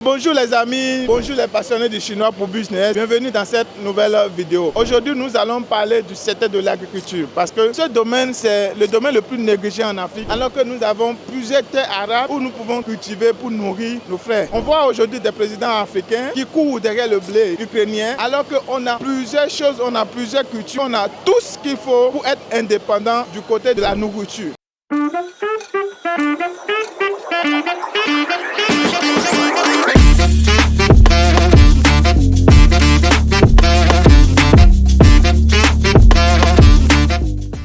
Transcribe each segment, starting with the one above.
Bonjour les amis, bonjour les passionnés du chinois pour business, bienvenue dans cette nouvelle vidéo. Aujourd'hui nous allons parler du secteur de l'agriculture parce que ce domaine c'est le domaine le plus négligé en Afrique alors que nous avons plusieurs terres arables où nous pouvons cultiver pour nourrir nos frères. On voit aujourd'hui des présidents africains qui courent derrière le blé ukrainien alors qu'on a plusieurs choses, on a plusieurs cultures, on a tout ce qu'il faut pour être indépendant du côté de la nourriture.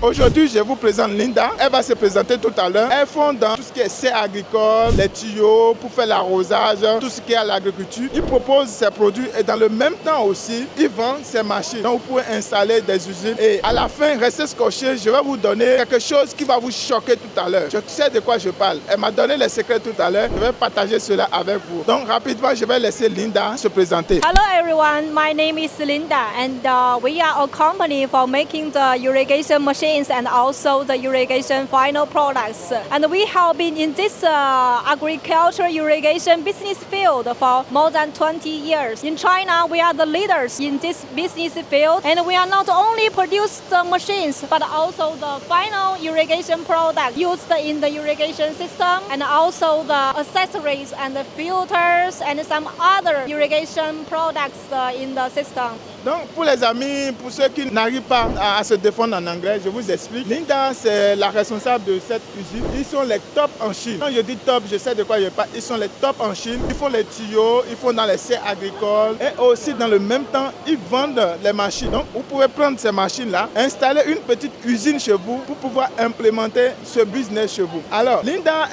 Aujourd'hui, je vous présente Linda. Elle va se présenter tout à l'heure. Elles font dans tout ce qui est serre agricole, les tuyaux pour faire l'arrosage, tout ce qui est à l'agriculture. Ils proposent ces produits et dans le même temps aussi, ils vendent ces machines. Donc, vous pouvez installer des usines. Et à la fin, restez scotchés. Je vais vous donner quelque chose qui va vous choquer tout à l'heure. Je sais de quoi je parle. Elle m'a donné les secrets tout à l'heure. Je vais partager cela avec vous. Donc, rapidement, je vais laisser Linda se présenter. Hello everyone, my name is Linda and we are a company for making the irrigation machines and also the irrigation final products. And we have been in this agriculture irrigation business field for more than 20 years. In China, we are the leaders in this business field and we are not only produce the machines but also the final irrigation product used in the irrigation system and also the accessories and the filters and some other irrigation products in the system. Donc, pour les amis, pour ceux qui n'arrivent pas à se défendre en anglais, je vous explique. Linda, c'est la responsable de cette usine. Ils sont les top en Chine. Quand je dis top, je sais de quoi je parle. Ils sont les top en Chine. Ils font les tuyaux, ils font dans les serres agricoles et aussi dans le même temps, ils vendent les machines. Donc, vous pouvez prendre ces machines-là, installer une petite usine chez vous pour pouvoir implémenter ce business chez vous. Alors, Linda,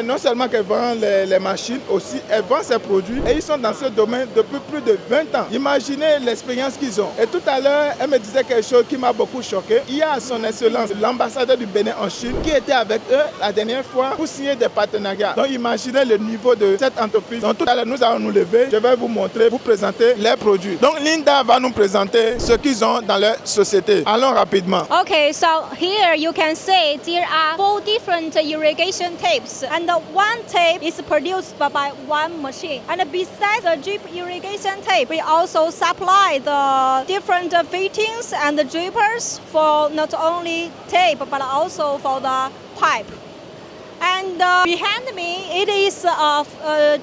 non seulement qu'elle vend les machines, aussi, elle vend ses produits et ils sont dans ce domaine depuis plus de 20 ans. Imaginez l'expérience qu'ils ont. Et tout à l'heure, elle me disait quelque chose qui m'a beaucoup choqué. Il y a son excellence, l'ambassadeur du Bénin en Chine, qui était avec eux la dernière fois pour signer des partenariats. Donc imaginez le niveau de cette entreprise. Donc tout à l'heure, nous allons nous lever. Je vais vous montrer, vous présenter les produits. Donc Linda va nous présenter ce qu'ils ont dans leur société. Allons rapidement. Okay, so here you can see there are 4 different irrigation tapes and one tape is produced by one machine. And besides the drip irrigation tape, we also supply the different fittings and the drippers for not only tape but also for the pipe. And behind me, it is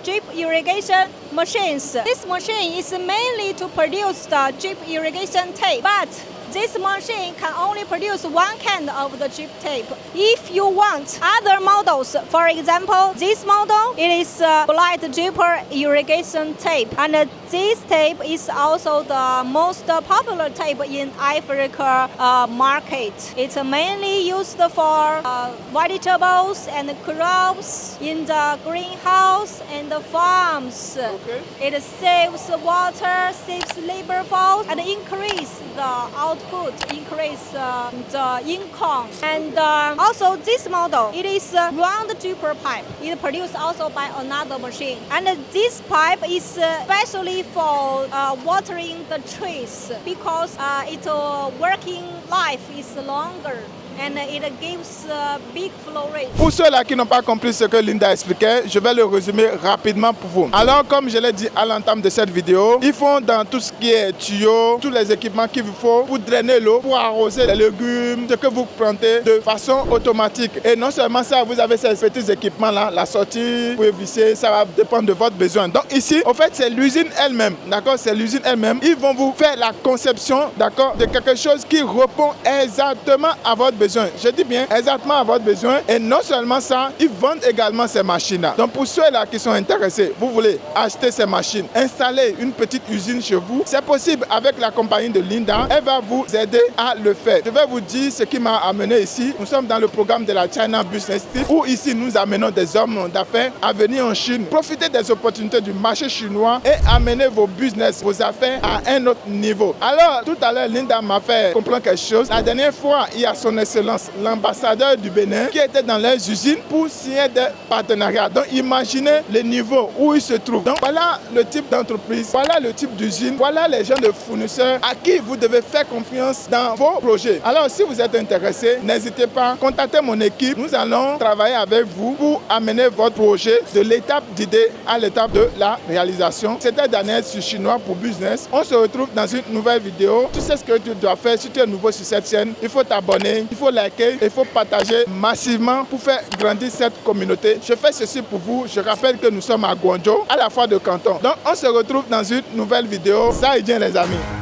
drip irrigation machines. This machine is mainly to produce the drip irrigation tape, but this machine can only produce one kind of the drip tape. If you want other models, for example, this model, it is blind dripper irrigation tape. And this tape is also the most popular tape in Africa market. It's mainly used for vegetables and crops in the greenhouse and the farms. Okay. It saves water, saves labor force, and increase the output, increase the income. And also this model, it is a round dripper pipe. It produced also by another machine. And this pipe is specially for watering the trees because its working life is longer. And it gives big flow rate. Pour ceux-là qui n'ont pas compris ce que Linda expliquait, je vais le résumer rapidement pour vous. Alors, comme je l'ai dit à l'entame de cette vidéo, ils font dans tout ce qui est tuyaux, tous les équipements qu'il vous faut pour drainer l'eau, pour arroser les légumes, ce que vous plantez de façon automatique. Et non seulement ça, vous avez ces petits équipements-là, la sortie, vous pouvez visser, ça va dépendre de votre besoin. Donc ici, en fait, c'est l'usine elle-même, d'accord? C'est l'usine elle-même. Ils vont vous faire la conception, d'accord, de quelque chose qui répond exactement à votre besoin. Je dis bien exactement à votre besoin. Et non seulement ça, ils vendent également ces machines-là. Donc pour ceux-là qui sont intéressés, vous voulez acheter ces machines, installer une petite usine chez vous, c'est possible avec la compagnie de Linda. Elle va vous aider à le faire. Je vais vous dire ce qui m'a amené ici. Nous sommes dans le programme de la China Business Team où ici nous amenons des hommes d'affaires à venir en Chine, profiter des opportunités du marché chinois et amener vos business, vos affaires à un autre niveau. Alors tout à l'heure, Linda m'a fait comprendre quelque chose. La dernière fois, il y a son excellence excellence, l'ambassadeur du Bénin, qui était dans leurs usines pour signer des partenariats. Donc imaginez le niveau où ils se trouvent. Donc voilà le type d'entreprise, voilà le type d'usine, voilà les gens de fournisseurs à qui vous devez faire confiance dans vos projets. Alors si vous êtes intéressé, n'hésitez pas, contactez mon équipe. Nous allons travailler avec vous pour amener votre projet de l'étape d'idée à l'étape de la réalisation. C'était Daniel sur Chinois pour Business. On se retrouve dans une nouvelle vidéo. Tu sais ce que tu dois faire si tu es nouveau sur cette chaîne. Il faut t'abonner, il faut liker, il faut partager massivement pour faire grandir cette communauté. Je fais ceci pour vous. Je rappelle que nous sommes à Guangzhou, à la fois de Canton. Donc on se retrouve dans une nouvelle vidéo. Ça y est, les amis.